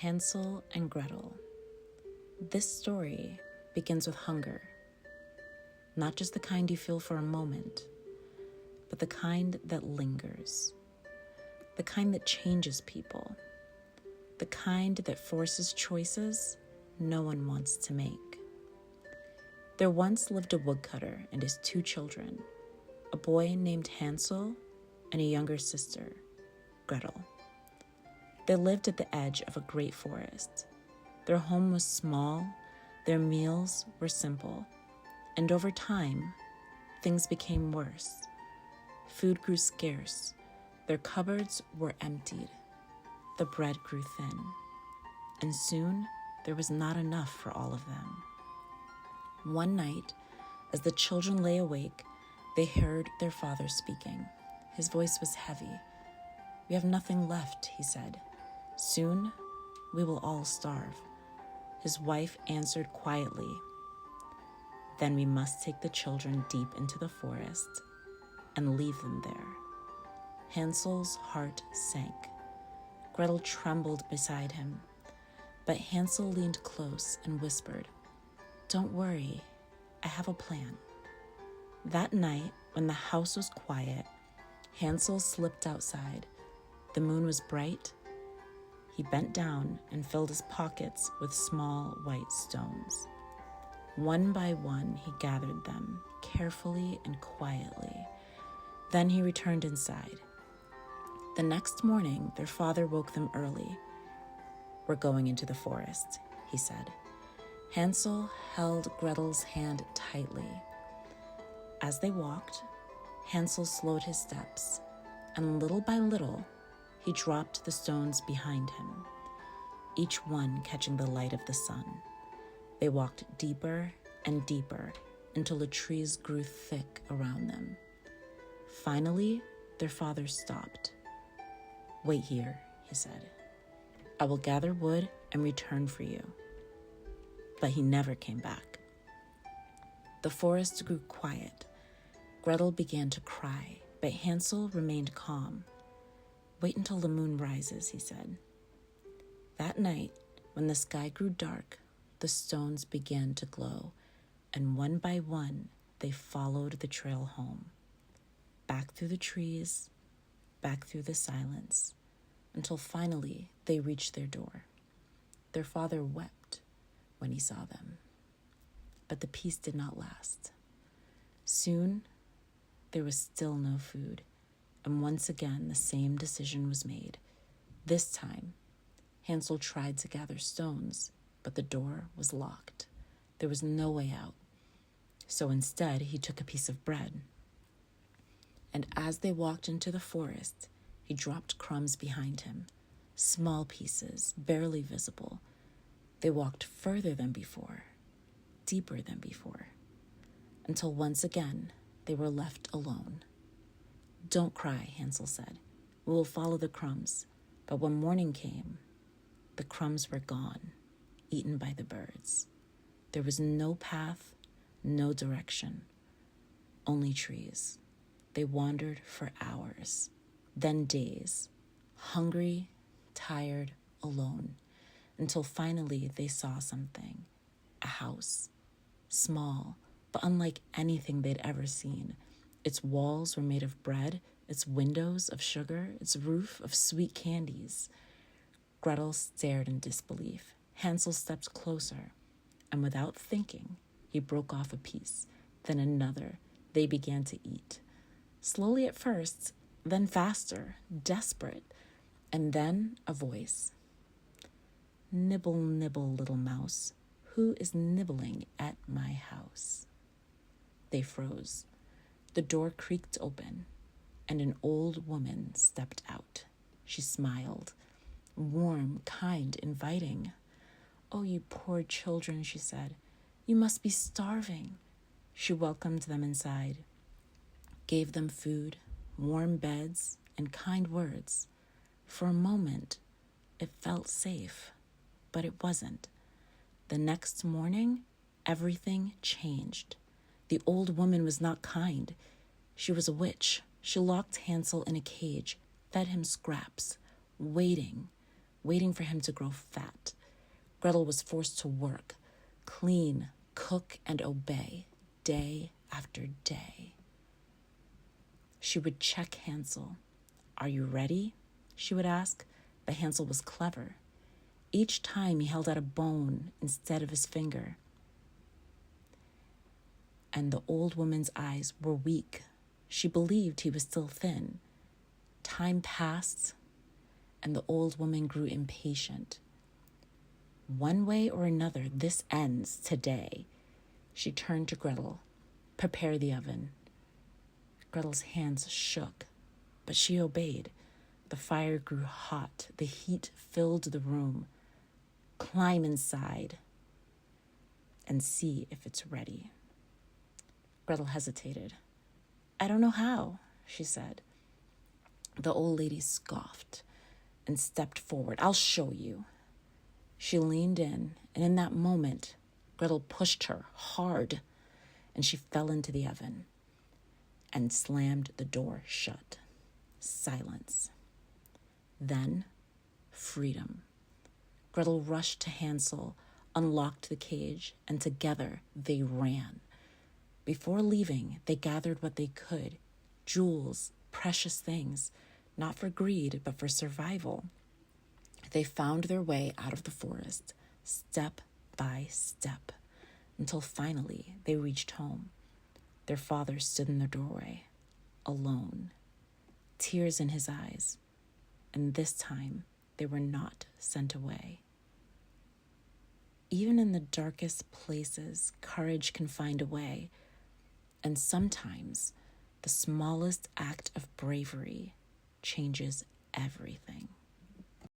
Hansel and Gretel. This story begins with hunger. Not just the kind you feel for a moment, but the kind that lingers. The kind that changes people. The kind that forces choices no one wants to make. There once lived a woodcutter and his 2 children, a boy named Hansel and a younger sister, Gretel. They lived at the edge of a great forest. Their home was small, their meals were simple, and over time, things became worse. Food grew scarce, their cupboards were emptied, the bread grew thin, and soon there was not enough for all of them. One night, as the children lay awake, they heard their father speaking. His voice was heavy. "We have nothing left," he said. "Soon, we will all starve." His wife answered quietly, "Then we must take the children deep into the forest and leave them there." Hansel's heart sank. Gretel trembled beside him, but Hansel leaned close and whispered, "Don't worry, I have a plan." That night, when the house was quiet, Hansel slipped outside. The moon was bright. He bent down and filled his pockets with small white stones. One by one, he gathered them carefully and quietly. Then he returned inside. The next morning, their father woke them early. "We're going into the forest," he said. Hansel held Gretel's hand tightly. As they walked, Hansel slowed his steps, and little by little, he dropped the stones behind him, each one catching the light of the sun. They walked deeper and deeper until the trees grew thick around them. Finally, their father stopped. "Wait here," he said. "I will gather wood and return for you." But he never came back. The forest grew quiet. Gretel began to cry, but Hansel remained calm. "Wait until the moon rises," he said. That night, when the sky grew dark, the stones began to glow, and one by one, they followed the trail home. Back through the trees, back through the silence, until finally they reached their door. Their father wept when he saw them. But the peace did not last. Soon, there was still no food, and once again the same decision was made. This time, Hansel tried to gather stones, but the door was locked. There was no way out. So instead, he took a piece of bread. And as they walked into the forest, he dropped crumbs behind him, small pieces, barely visible. They walked further than before, deeper than before, until once again they were left alone. "Don't cry," Hansel said. "We will follow the crumbs." But when morning came, the crumbs were gone, eaten by the birds. There was no path, no direction, only trees. They wandered for hours, then days, hungry, tired, alone, until finally they saw something, a house, small, but unlike anything they'd ever seen. Its walls were made of bread, its windows of sugar, its roof of sweet candies. Gretel stared in disbelief. Hansel stepped closer, and without thinking, he broke off a piece, then another. They began to eat. Slowly at first, then faster, desperate, and then a voice. "Nibble, nibble, little mouse, who is nibbling at my house?" They froze. The door creaked open, and an old woman stepped out. She smiled, warm, kind, inviting. "Oh, you poor children," she said. "You must be starving." She welcomed them inside, gave them food, warm beds, and kind words. For a moment, it felt safe, but it wasn't. The next morning, everything changed. The old woman was not kind. She was a witch. She locked Hansel in a cage, fed him scraps, waiting, waiting for him to grow fat. Gretel was forced to work, clean, cook, and obey, day after day. She would check Hansel. "Are you ready?" she would ask, but Hansel was clever. Each time he held out a bone instead of his finger. And the old woman's eyes were weak. She believed he was still thin. Time passed, and the old woman grew impatient. "One way or another, this ends today." She turned to Gretel. "Prepare the oven." Gretel's hands shook, but she obeyed. The fire grew hot. The heat filled the room. "Climb inside and see if it's ready." Gretel hesitated. "I don't know how," she said. The old lady scoffed and stepped forward. "I'll show you." She leaned in, and in that moment, Gretel pushed her hard, and she fell into the oven and slammed the door shut. Silence. Then, freedom. Gretel rushed to Hansel, unlocked the cage, and together they ran. Before leaving, they gathered what they could, jewels, precious things, not for greed, but for survival. They found their way out of the forest, step by step, until finally they reached home. Their father stood in the doorway, alone, tears in his eyes, and this time they were not sent away. Even in the darkest places, courage can find a way, and sometimes the smallest act of bravery changes everything.